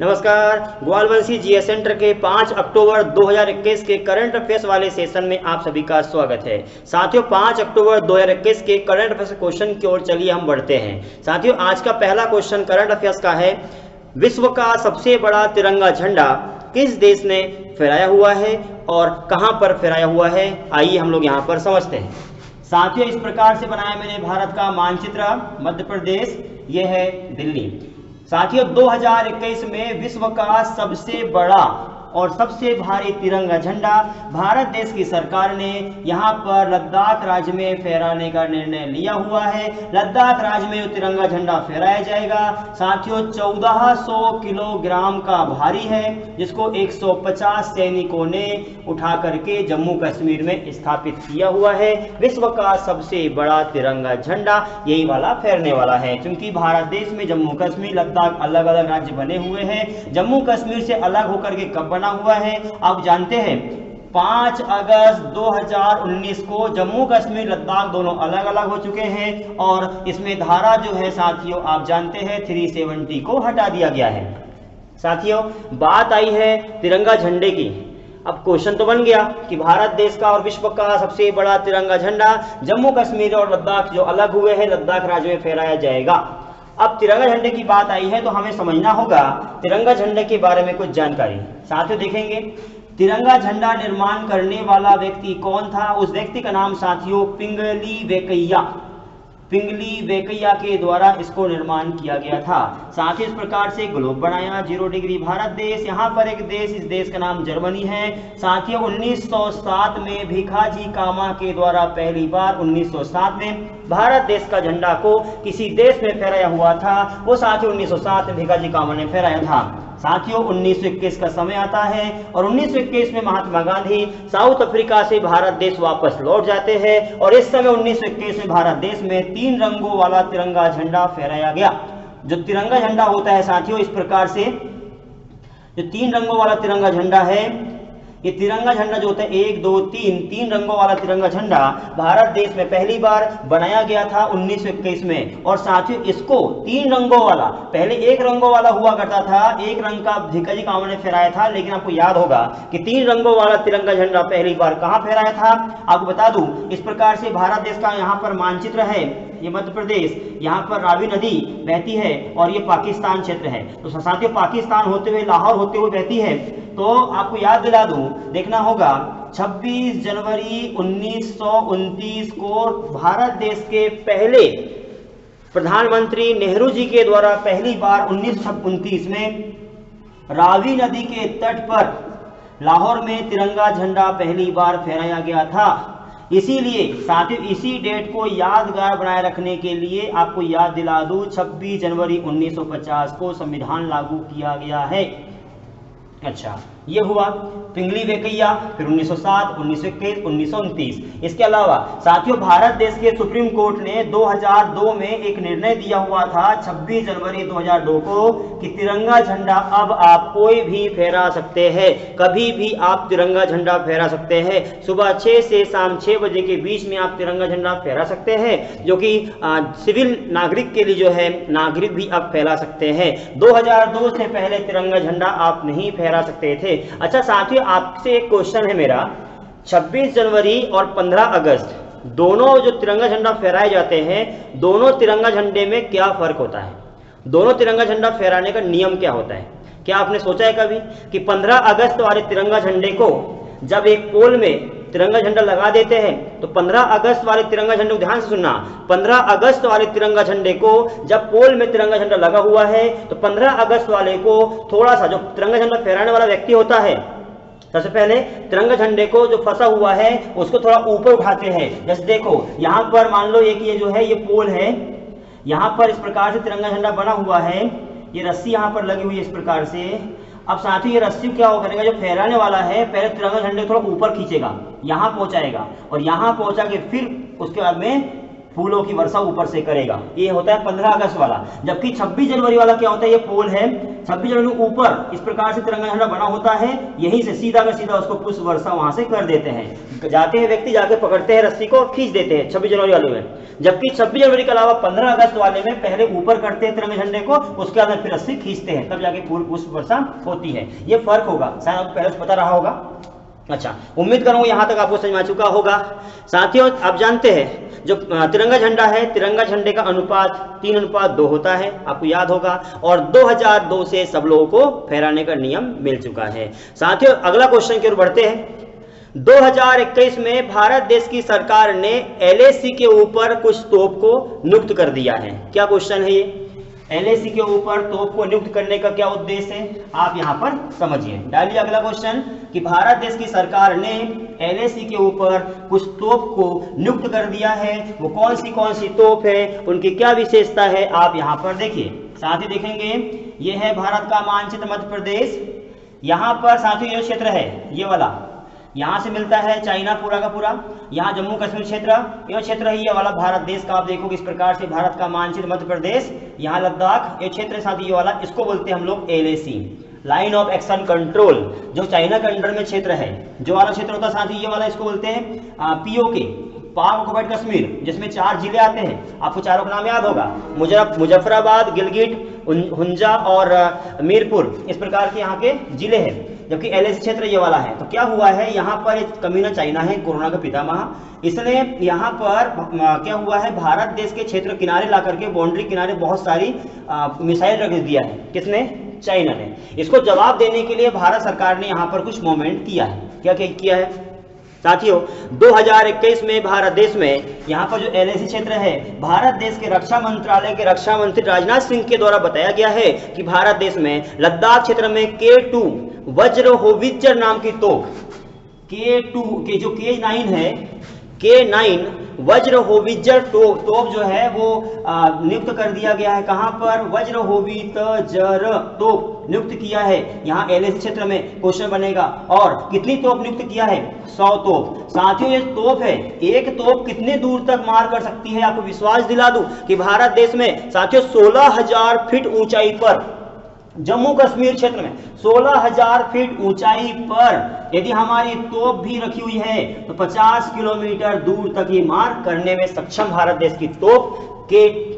नमस्कार। ग्वालवंशी GS centre के 5 अक्टूबर 2021 के करंट अफेयर्स वाले सेशन में आप सभी का स्वागत है। साथियों, 5 अक्टूबर 2021 के करंट अफेयर्स क्वेश्चन की ओर चलिए हम बढ़ते हैं। साथियों, आज का पहला क्वेश्चन करंट अफेयर्स का है, विश्व का सबसे बड़ा तिरंगा झंडा किस देश ने फहराया हुआ है और कहां पर फहराया हुआ है? आइए हम लोग यहां पर समझते हैं। साथियों, इस प्रकार से बनाया मैंने भारत का मानचित्र। मध्य प्रदेश, ये है दिल्ली। साथियों, 2021 में विश्व का सबसे बड़ा और सबसे भारी तिरंगा झंडा भारत देश की सरकार ने यहां पर लद्दाख राज्य में फहराने का निर्णय लिया हुआ है। लद्दाख राज्य में तिरंगा झंडा फहराया जाएगा। साथियों, 1400 किलोग्राम का भारी है, जिसको 150 सैनिकों ने उठा करके जम्मू कश्मीर में स्थापित किया हुआ है। विश्व का सबसे बड़ा तिरंगा झंडा यही वाला फहरने वाला है, क्योंकि भारत देश में जम्मू कश्मीर, लद्दाख अलग अलग राज्य बने हुए हैं। जम्मू कश्मीर से अलग होकर के कब बना हुआ है आप जानते हैं? 5 अगस्त 2019 को जम्मू कश्मीर, लद्दाख दोनों अलग अलग हो चुके हैं और इसमें धारा जो है साथियों आप जानते हैं 370 को हटा दिया गया है। साथियों, बात आई है तिरंगा झंडे की। अब क्वेश्चन तो बन गया कि भारत देश का और विश्व का सबसे बड़ा तिरंगा झंडा जम्मू कश्मीर और लद्दाख जो अलग हुए हैं, लद्दाख राज्य में फहराया जाएगा। अब तिरंगा झंडे की बात आई है तो हमें समझना होगा तिरंगा झंडे के बारे में कुछ जानकारी। साथियों देखेंगे, तिरंगा झंडा निर्माण करने वाला व्यक्ति कौन था? उस व्यक्ति का नाम साथियों पिंगली वेंकैया के द्वारा इसको निर्माण किया गया था। साथ ही इस प्रकार से ग्लोब बनाया, 0 डिग्री भारत देश, यहाँ पर एक देश, इस देश का नाम जर्मनी है। साथियों, 1907 में भिखाजी कामा के द्वारा पहली बार 1907 में भारत देश का झंडा को किसी देश में फहराया हुआ था। वो साथियों 1907 में भिखाजी कामा ने फहराया था। साथियों, 1921 का समय आता है और 1921 में महात्मा गांधी साउथ अफ्रीका से भारत देश वापस लौट जाते हैं और इस समय 1921 में भारत देश में 3 रंगों वाला तिरंगा झंडा फहराया गया। जो तिरंगा झंडा होता है साथियों इस प्रकार से, जो 3 रंगों वाला तिरंगा झंडा है, ये तिरंगा झंडा जो होता है 1 2 3 रंगों वाला तिरंगा झंडा भारत देश में पहली बार बनाया गया था 1921 में। और साथियों इसको 3 रंगों वाला, पहले 1 रंगों वाला हुआ करता था, 1 रंग का भिखाजी कामा ने फहराया था, लेकिन आपको याद होगा कि 3 रंगों वाला तिरंगा झंडा पहली बार कहां फहराया था? आपको बता दूं, इस प्रकार से भारत देश का यहाँ पर मानचित्र है, ये मध्य प्रदेश, यहाँ पर रावी नदी बहती है और ये पाकिस्तान क्षेत्र है। तो साथियों पाकिस्तान होते हुए, लाहौर होते हुए बहती है। तो आपको याद दिला दूं, देखना होगा 26 जनवरी 1929 को भारत देश के पहले प्रधानमंत्री नेहरू जी के द्वारा पहली बार 1929 में रावी नदी के तट पर लाहौर में तिरंगा झंडा पहली बार फहराया गया था। इसीलिए साथियों इसी डेट को यादगार बनाए रखने के लिए आपको याद दिला दूं, 26 जनवरी 1950 को संविधान लागू किया गया है। अच्छा, ये हुआ पिंगली वेंकैया, फिर 1907, 1921, 1929। इसके अलावा साथियों भारत देश के सुप्रीम कोर्ट ने 2002 में एक निर्णय दिया हुआ था 26 जनवरी 2002 को कि तिरंगा झंडा अब आप कोई भी फहरा सकते हैं, कभी भी आप तिरंगा झंडा फहरा सकते हैं। सुबह 6 से शाम 6 बजे के बीच में आप तिरंगा झंडा फहरा सकते हैं, जो कि सिविल नागरिक के लिए जो है नागरिक भी आप फहरा सकते हैं। 2002 से पहले तिरंगा झंडा आप नहीं फहरा सकते थे। अच्छा साथियों, आपसे एक क्वेश्चन है मेरा, 26 जनवरी और 15 अगस्त दोनों जो तिरंगा झंडा फहराए जाते हैं, दोनों तिरंगा झंडे में क्या फर्क होता है? दोनों तिरंगा झंडा फहराने का नियम क्या होता है? क्या आपने सोचा है कभी कि 15 अगस्त वाले तिरंगा झंडे को जब एक पोल में तिरंगा झंडा लगा देते हैं तो 15 अगस्त वाले तिरंगा झंडे को ध्यान से सुनना, 15 अगस्त वाले तिरंगा झंडे को जब पोल में तिरंगा झंडा लगा हुआ है तो 15 अगस्त वाले को थोड़ा सा, जो तिरंगा झंडा फहराने वाला व्यक्ति होता है, सबसे पहले तिरंगा झंडे को जो फंसा हुआ है उसको थोड़ा ऊपर उठाते हैं। जैसे देखो यहाँ पर मान लो एक ये जो है ये पोल है, यहाँ पर इस प्रकार से तिरंगा झंडा बना हुआ है, ये रस्सी यहाँ पर लगी हुई है इस प्रकार से। अब साथ ही ये रस्सी क्या हो करेगा, जो फहराने वाला है पहले तिरंगा झंडे थोड़ा ऊपर खींचेगा, यहाँ पहुंचाएगा और यहाँ पहुंचा के फिर उसके बाद में फूलों की वर्षा ऊपर से करेगा। ये होता है 15 अगस्त वाला। जबकि 26 जनवरी वाला क्या होता है, ये पोल है, 26 जनवरी ऊपर इस प्रकार से तिरंगा झंडा बना होता है, यहीं से सीधा का सीधा उसको पुष्प वर्षा वहां से कर देते हैं। जाते हैं व्यक्ति, जाके पकड़ते हैं रस्सी को, खींच देते हैं 26 जनवरी वाले में। जबकि 26 जनवरी के अलावा 15 अगस्त वाले में पहले ऊपर करते हैं तिरंगे झंडे को, उसके बाद फिर रस्सी खींचते हैं, तब जाके फूल पुष्प वर्षा होती है। ये फर्क होगा, शायद आपको पहले से पता रहा होगा। अच्छा, उम्मीद करूंगा यहां तक आपको समझ में आ चुका होगा। साथियों, आप जानते हैं जो तिरंगा झंडा है, तिरंगा झंडे का अनुपात 3:2 होता है, आपको याद होगा। और 2002 से सब लोगों को फहराने का नियम मिल चुका है। साथियों, अगला क्वेश्चन की ओर बढ़ते हैं। 2021 में भारत देश की सरकार ने LAC के ऊपर कुछ तोप को नियुक्त कर दिया है। क्या क्वेश्चन है ये? LAC के ऊपर तोप को नियुक्त करने का क्या उद्देश्य है, आप यहां पर समझिए। डालिए अगला क्वेश्चन कि भारत देश की सरकार ने LAC के ऊपर कुछ तोप को नियुक्त कर दिया है, वो कौन सी तोप है, उनकी क्या विशेषता है, आप यहां पर देखिए। साथ ही देखेंगे, ये है भारत का मानचित्र मध्य प्रदेश। यहां पर साथियों ये क्षेत्र है, ये वाला, यहां से मिलता है चाइना पूरा का पूरा, यहाँ जम्मू कश्मीर क्षेत्र, यह क्षेत्र है ये वाला भारत देश का। आप देखोगे इस प्रकार से भारत का मानचित्र मध्य प्रदेश, यहाँ लद्दाख, ये क्षेत्र साथ ये वाला, इसको बोलते हैं हम लोग LAC, line of action control, जो चाइना के अंडर में क्षेत्र है। जो वाला क्षेत्र होता है साथ ही ये वाला, इसको बोलते हैं POK, पाक ऑक्युपाइड कश्मीर, जिसमें 4 जिले आते हैं। आपको चारों का नाम याद होगा, मुजफ्फराबाद, गिलगिट, हुंजा और मीरपुर, इस प्रकार के यहाँ के जिले हैं। जबकि LAC क्षेत्र ये वाला है। तो क्या हुआ है, यहाँ पर एक कम्युनिस्ट चाइना है, कोरोना का पितामह, इसने यहाँ पर क्या हुआ है, भारत देश के क्षेत्र किनारे ला करके, बाउंड्री किनारे बहुत सारी मिसाइल रख दिया है। किसने? चाइना ने। इसको जवाब देने के लिए भारत सरकार ने यहाँ पर कुछ मूवमेंट किया है। क्या किया है साथियों? 2021 में भारत देश में यहाँ पर जो LAC क्षेत्र है, भारत देश के रक्षा मंत्रालय के रक्षा मंत्री राजनाथ सिंह के द्वारा बताया गया है कि भारत देश में लद्दाख क्षेत्र में K2 वज्रहोवित्जर नाम की तोप, K2 के जो K9 है, K9 वज्रहोवित्जर तोप जो है वो नियुक्त कर दिया गया है। कहां पर? वज्रहोवित्जर तोप नियुक्त किया है यहाँ LAC क्षेत्र में। क्वेश्चन बनेगा, और कितनी तोप नियुक्त किया है? 100 तोप। साथियों, ये तोप है, एक तोप कितने दूर तक मार कर सकती है? आपको विश्वास दिला दूं कि भारत देश में साथियों 16,000 फीट ऊंचाई पर, जम्मू कश्मीर क्षेत्र में 16,000 फीट ऊंचाई पर यदि हमारी तोप भी रखी हुई है तो 50 किलोमीटर दूर तक ये मार करने में सक्षम भारत देश की तोप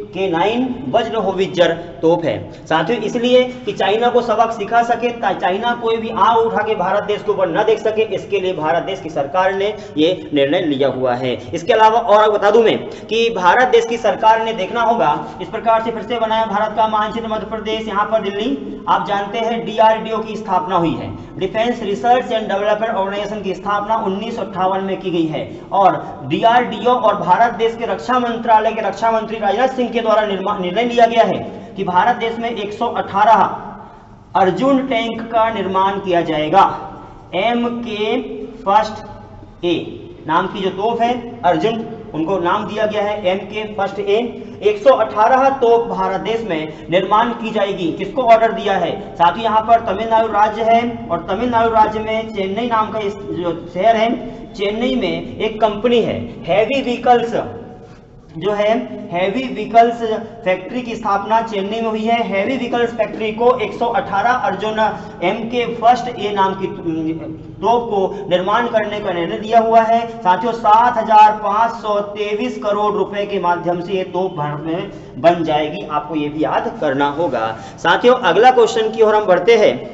K9 वज्रहोवित्जर तोप है। साथियों, इसलिए कि चाइना को सबक सिखा सके, चाइना कोई भी आग उठा के भारत देश के ऊपर न देख सके, इसके लिए भारत देश की सरकार ने ये निर्णय लिया हुआ है। इसके अलावा और बता दूं मैं कि भारत देश की सरकार ने, देखना होगा इस प्रकार से फिर से बनाया भारत का मानचित्र मध्य प्रदेश। यहाँ पर दिल्ली, आप जानते हैं DRDO की स्थापना हुई है, defence research and development organisation की स्थापना 1958 में की गई है। और DRDO और भारत देश के रक्षा मंत्रालय के रक्षा मंत्री राजनाथ सिंह के द्वारा निर्णय लिया गया है कि भारत देश में 118 अर्जुन टैंक का निर्माण किया जाएगा। MK-1A नाम की जो तोप है, अर्जुन, उनको नाम दिया गया है MK-1A। 118 तोप भारत देश में निर्माण की जाएगी। किसको ऑर्डर दिया है? साथ ही यहाँ पर तमिलनाडु राज्य है, और तमिलनाडु राज्य में चेन्नई नाम का जो शहर है, चेन्नई में एक कंपनी है, हैवी व्हीकल्स जो है, हैवी व्हीकल्स फैक्ट्री की स्थापना चेन्नई में हुई है। हैवी व्हीकल्स फैक्ट्री को 118 अर्जुन MK-1A नाम की तोप को निर्माण करने का निर्णय दिया हुआ है। साथियों, 7,523 करोड़ रुपए के माध्यम से ये तोप भारत में बन जाएगी। आपको ये भी याद करना होगा। साथियों, अगला क्वेश्चन की ओर हम बढ़ते हैं।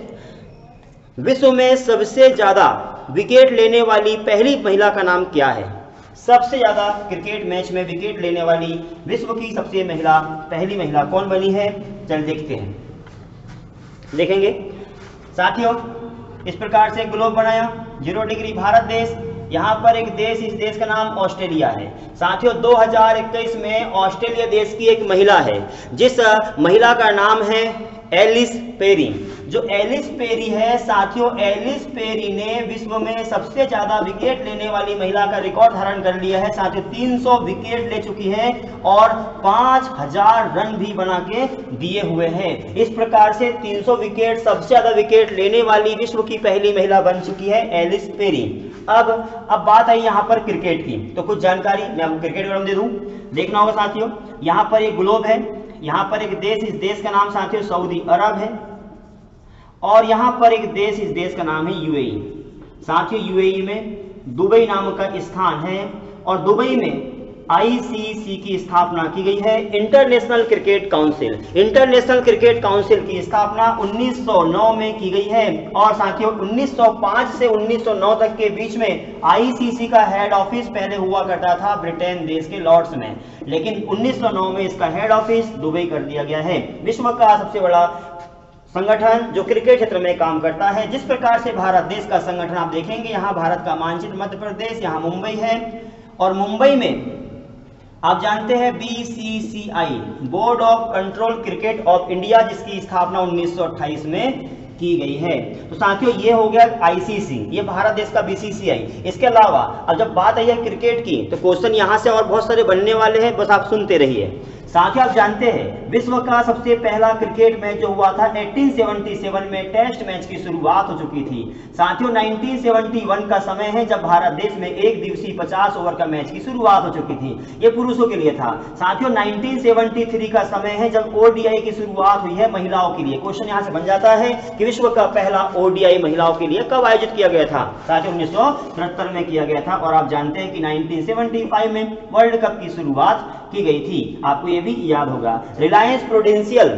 विश्व में सबसे ज्यादा विकेट लेने वाली पहली महिला का नाम क्या है? सबसे ज्यादा क्रिकेट मैच में विकेट लेने वाली विश्व की सबसे पहली महिला कौन बनी है? चल देखते हैं, देखेंगे। साथियों, इस प्रकार से ग्लोब बनाया, 0 डिग्री भारत देश, यहाँ पर एक देश, इस देश का नाम ऑस्ट्रेलिया है। साथियों, 2021 में ऑस्ट्रेलिया देश की एक महिला है, जिस महिला का नाम है एलिस पेरी। जो एलिस पेरी है साथियों, एलिस पेरी ने विश्व में सबसे ज्यादा विकेट लेने वाली महिला का रिकॉर्ड धारण कर लिया है। साथियों, 300 विकेट ले चुकी है और 5,000 रन भी बना के दिए हुए हैं। इस प्रकार से 300 विकेट, सबसे ज्यादा विकेट लेने वाली विश्व की पहली महिला बन चुकी है एलिस पेरी। अब बात आई यहाँ पर क्रिकेट की, तो कुछ जानकारी मैं आपको क्रिकेट के बारे में दे दूं। देखना होगा साथियों, यहाँ पर एक ग्लोब है, यहाँ पर एक देश, इस देश का नाम साथियों सऊदी अरब है, और यहाँ पर एक देश, इस देश का नाम है यूएई। साथियों यूएई में दुबई नाम का स्थान है, और दुबई में आईसीसी की स्थापना की गई है, international cricket council. International cricket council की स्थापना 1909 में की गई है, और साथियों 1905 से 1909 तक के बीच में आईसीसी का हेड ऑफिस पहले हुआ करता था ब्रिटेन देश के लॉर्ड्स में, लेकिन 1909 में इसका हेड ऑफिस दुबई कर दिया गया है। विश्व का सबसे बड़ा संगठन जो क्रिकेट क्षेत्र में काम करता है। जिस प्रकार से भारत देश का संगठन आप देखेंगे, यहाँ भारत का मानचित्र मध्य प्रदेश, यहाँ मुंबई है, और मुंबई में आप जानते हैं BCCI, board of control cricket of India, जिसकी स्थापना 1928 में की गई है। तो साथियों ये हो गया आईसीसी, ये भारत देश का बीसीसीआई। इसके अलावा अब जब बात आई है क्रिकेट की, तो क्वेश्चन यहाँ से और बहुत सारे बनने वाले हैं, बस आप सुनते रहिए। साथियों आप जानते हैं विश्व का सबसे पहला क्रिकेट मैच जो हुआ था 1877 में टेस्ट मैच की शुरुआत हो चुकी थी। साथियों 1971 का समय है जब भारत देश में एक दिवसीय 50 ओवर का मैच की शुरुआत हो चुकी थी, ये पुरुषों के लिए था। साथियों 1973 का समय है जब ओडीआई की शुरुआत हुई है महिलाओं के लिए। क्वेश्चन यहाँ से बन जाता है कि विश्व का पहला ओडीआई महिलाओं के लिए कब आयोजित किया गया था? साथियों 1973 में किया गया था, और आप जानते हैं कि 1975 में वर्ल्ड कप की शुरुआत की गई थी, आपको ये भी याद होगा। रिलायंस प्रूडेंशियल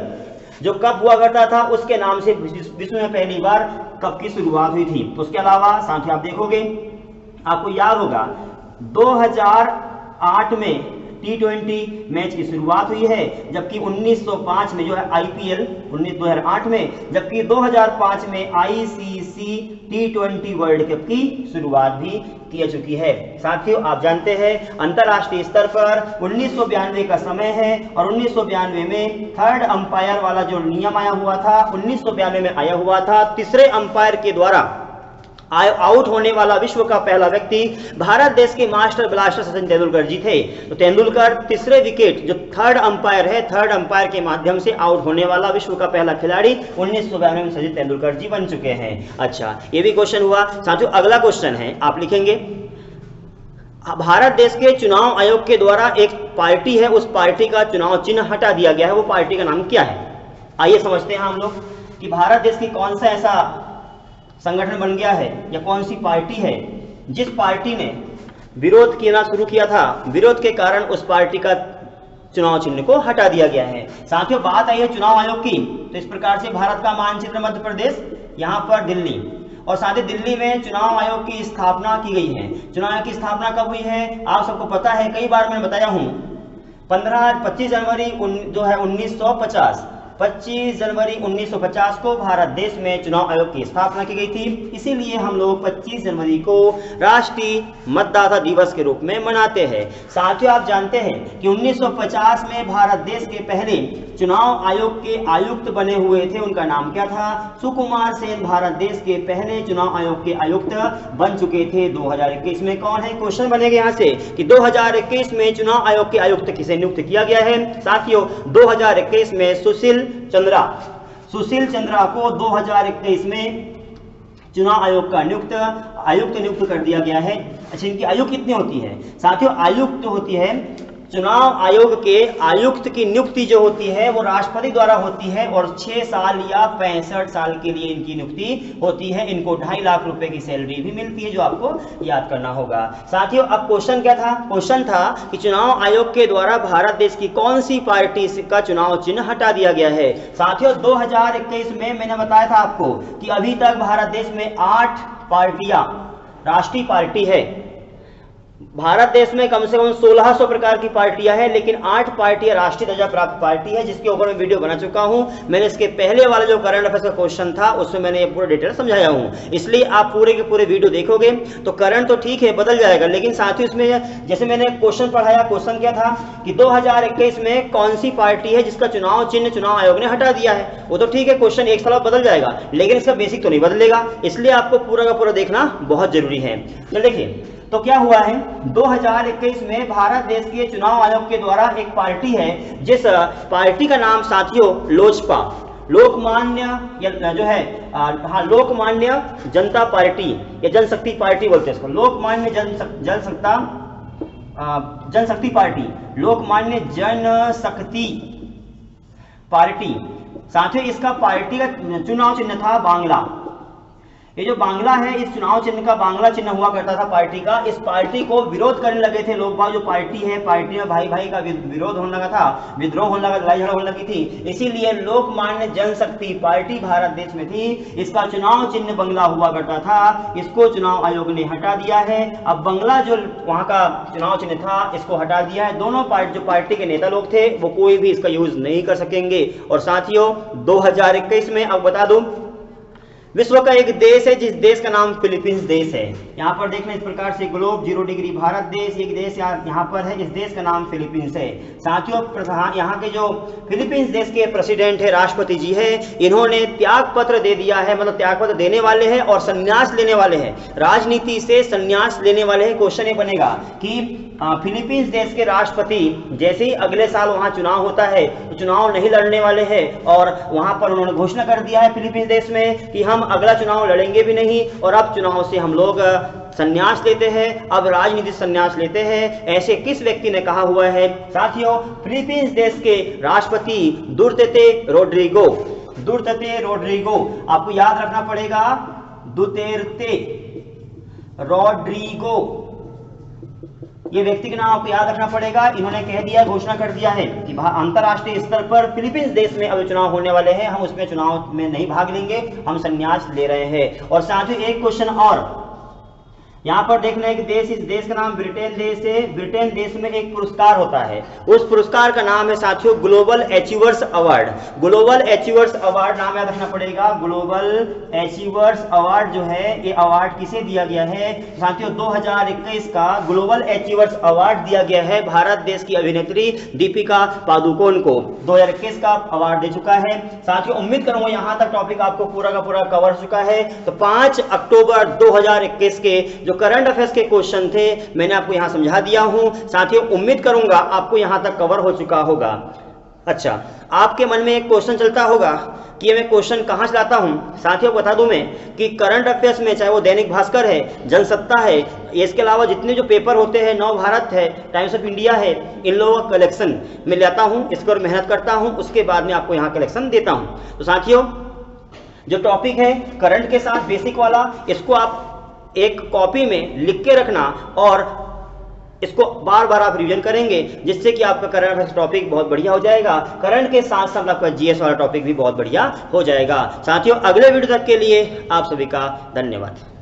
जो कप हुआ करता था, उसके नाम से विश्व में पहली बार कप की शुरुआत हुई थी। उसके अलावा साथियों आप देखोगे, आपको याद होगा 2008 में T20 मैच की शुरुआत हुई है, जबकि 1905 में जो है आईपीएल 2008 में, जबकि 2005 में आईसीसी T20 वर्ल्ड कप की शुरुआत भी की चुकी है। साथियों आप जानते हैं अंतरराष्ट्रीय स्तर पर 1992 का समय है, और 1992 में थर्ड अंपायर वाला जो नियम आया हुआ था, 1992 में आया हुआ था, तीसरे अंपायर के द्वारा आउट होने वाला विश्व का पहला व्यक्ति भारत देश के मास्टर ब्लास्टर सचिन तेंदुलकर जी थे। तो तेंदुलकर तीसरे विकेट जो थर्ड अंपायर है, थर्ड अंपायर के माध्यम से आउट होने वाला विश्व का पहला खिलाड़ी 1992 में सचिन तेंदुलकर जी बन चुके हैं। अच्छा, ये भी क्वेश्चन हुआ। साथियों अगला क्वेश्चन है, आप लिखेंगे भारत देश के चुनाव आयोग के द्वारा एक पार्टी है, उस पार्टी का चुनाव चिन्ह हटा दिया गया है, वो पार्टी का नाम क्या है? आइए समझते हैं हम लोग कि भारत देश की कौन सा ऐसा संगठन बन गया है या कौन सी पार्टी है जिस पार्टी ने विरोध किया शुरू किया था, विरोध के कारण उस पार्टी का चुनाव चिन्ह को हटा दिया गया है। साथियों बात आई है चुनाव आयोग की, तो इस प्रकार से भारत का मानचित्र मध्य प्रदेश, यहाँ पर दिल्ली, और साथ ही दिल्ली में चुनाव आयोग की स्थापना की गई है। चुनाव आयोग की स्थापना कब हुई है आप सबको पता है, कई बार मैंने बताया हूँ, 25 जनवरी जो है 1950, 25 जनवरी 1950 को भारत देश में चुनाव आयोग की स्थापना की गई थी। इसीलिए हम लोग 25 जनवरी को राष्ट्रीय मतदाता दिवस के रूप में मनाते हैं। साथियों आप जानते हैं कि 1950 में भारत देश के पहले चुनाव आयोग के आयुक्त बने हुए थे, उनका नाम क्या था? सुकुमार सेन भारत देश के पहले चुनाव आयोग के आयुक्त बन चुके थे। 2021 में कौन है? क्वेश्चन बनेगा यहाँ से कि 2021 में चुनाव आयोग के आयुक्त किसे नियुक्त किया गया है? साथियों 2021 में सुशील चंद्रा को 2021 में चुनाव आयोग का आयुक्त नियुक्त कर दिया गया है। अच्छा, इनकी आयु कितनी होती है? साथियों आयुक्त होती है, चुनाव आयोग के आयुक्त की नियुक्ति जो होती है वो राष्ट्रपति द्वारा होती है, और 6 साल या 65 साल के लिए इनकी नियुक्ति होती है। इनको 2.5 लाख रुपए की सैलरी भी मिलती है, जो आपको याद करना होगा। साथियों अब क्वेश्चन क्या था? क्वेश्चन था कि चुनाव आयोग के द्वारा भारत देश की कौन सी पार्टी का चुनाव चिन्ह हटा दिया गया है? साथियों 2021 में मैंने बताया था आपको कि अभी तक भारत देश में 8 पार्टियां राष्ट्रीय पार्टी है। भारत देश में कम से कम 1600 प्रकार की पार्टियां हैं, लेकिन 8 पार्टियां राष्ट्रीय दर्जा प्राप्त पार्टी है, जिसके ऊपर मैं वीडियो बना चुका हूं। मैंने इसके पहले वाला जो करंट अफेयर्स का क्वेश्चन था उसमें मैंने ये पूरा डिटेल समझाया हूं, इसलिए आप पूरे के पूरे वीडियो देखोगे तो करंट तो ठीक है बदल जाएगा, लेकिन साथ ही उसमें जैसे मैंने क्वेश्चन पढ़ाया, क्वेश्चन क्या था कि 2021 में कौन सी पार्टी है जिसका चुनाव चिन्ह चुनाव आयोग ने हटा दिया है? वो तो ठीक है, क्वेश्चन एक साल बदल जाएगा, लेकिन इसका बेसिक तो नहीं बदलेगा, इसलिए आपको पूरा का पूरा देखना बहुत जरूरी है। तो देखिए तो क्या हुआ है, 2021 में भारत देश के चुनाव आयोग के द्वारा एक पार्टी है, जिस पार्टी का नाम साथियों लोजपा, लोकमान्य या जो है लोकमान्य जनता पार्टी या जनशक्ति पार्टी बोलते हैं इसको, लोकमान्य जनशक्ति जनशक्ति पार्टी, लोकमान्य जनशक्ति पार्टी। साथियों इसका पार्टी का चुनाव चिन्ह था बांग्ला। ये जो बांग्ला है, इस चुनाव चिन्ह का बांग्ला चिन्ह हुआ करता था पार्टी का। इस पार्टी को विरोध करने लगे थे लोग बाग, जो पार्टी है, पार्टी में भाई भाई का विरोध होने लगा था, विद्रोह होने लगा, लड़ाई झगड़ा होने लगी थी। इसीलिए लोकमान्य जनशक्ति पार्टी भारत देश में थी, इसका चुनाव चिन्ह बंगला हुआ करता था। इसको चुनाव आयोग ने हटा दिया है। अब बंगला जो वहां का चुनाव चिन्ह था, इसको हटा दिया है। दोनों जो पार्टी के नेता लोग थे वो कोई भी इसका यूज नहीं कर सकेंगे। और साथियों 2021 में अब बता दूं, विश्व का एक देश है जिस देश का नाम फिलीपींस देश है। यहाँ पर देखना इस प्रकार से ग्लोब 0 डिग्री भारत देश, एक देश यहाँ पर है, इस देश का नाम फिलीपींस है। साथियों यहाँ के जो फिलीपींस देश के प्रेसिडेंट है, राष्ट्रपति जी है, इन्होंने त्याग पत्र दे दिया है, मतलब त्याग पत्र देने वाले हैं और संन्यास लेने वाले हैं, राजनीति से संन्यास लेने वाले हैं। क्वेश्चन ये बनेगा कि फिलीपींस देश के राष्ट्रपति जैसे ही अगले साल वहां चुनाव होता है तो चुनाव नहीं लड़ने वाले हैं, और वहां पर उन्होंने घोषणा कर दिया है फिलीपींस देश में कि हम अगला चुनाव लड़ेंगे भी नहीं और अब चुनाव से हम लोग संन्यास लेते हैं, अब राजनीति संन्यास लेते हैं। ऐसे किस व्यक्ति ने कहा हुआ है? साथियों फिलीपींस देश के राष्ट्रपति दुर्तेते रोड्रिगो। दुर्तेते रोड्रिगो आपको याद रखना पड़ेगा, दुतेर्ते रोड्रिगो, ये व्यक्ति का नाम आपको याद रखना पड़ेगा। इन्होंने कह दिया, घोषणा कर दिया है कि अंतरराष्ट्रीय स्तर पर फिलीपींस देश में अब चुनाव होने वाले हैं, हम उसमें चुनाव में नहीं भाग लेंगे, हम संन्यास ले रहे हैं। और साथ ही एक क्वेश्चन और यहाँ पर देखना है कि देश, इस देश का नाम ब्रिटेन देश है। ब्रिटेन देश में एक पुरस्कार होता है, उस पुरस्कार का नाम है साथियों global achievers award. Global achievers award नाम याद रखना पड़ेगा। ग्लोबल अचीवर्स अवार्ड जो है, ये अवार्ड किसे दिया गया है? साथियों 2021 का ग्लोबल अचीवर्स अवार्ड दिया गया है भारत देश की अभिनेत्री दीपिका पादुकोण को। 2021 का अवार्ड दे चुका है। साथियों उम्मीद करूंगा यहाँ तक टॉपिक आपको पूरा का पूरा कवर हो चुका है। तो 5 अक्टूबर 2021 के जो करंट अफेयर्स के क्वेश्चन थे मैंने आपको यहां समझा दिया हूं। साथियों उम्मीद करूंगा आपको यहां तक कवर हो चुका होगा। अच्छा, आपके मन में एक क्वेश्चन चलता होगा कि मैं क्वेश्चन कहां से लाता हूं। साथियों बता दूं मैं कि करंट अफेयर्स में चाहे वो दैनिक भास्कर है, जनसत्ता है, इसके अलावा जितने जो पेपर होते हैं, नव भारत है, टाइम्स ऑफ इंडिया है, इन लोगों का कलेक्शन मैं लाता हूं, इस पर मेहनत करता हूं, उसके बाद में आपको यहां कलेक्शन देता हूं। तो साथियों जो टॉपिक है करंट के साथ बेसिक वाला, इसको आप एक कॉपी में लिख के रखना और इसको बार बार आप रिवीजन करेंगे, जिससे कि आपका करंट अफेयर्स टॉपिक बहुत बढ़िया हो जाएगा। करंट के साथ साथ आपका जीएस वाला टॉपिक भी बहुत बढ़िया हो जाएगा। साथियों अगले वीडियो तक के लिए आप सभी का धन्यवाद।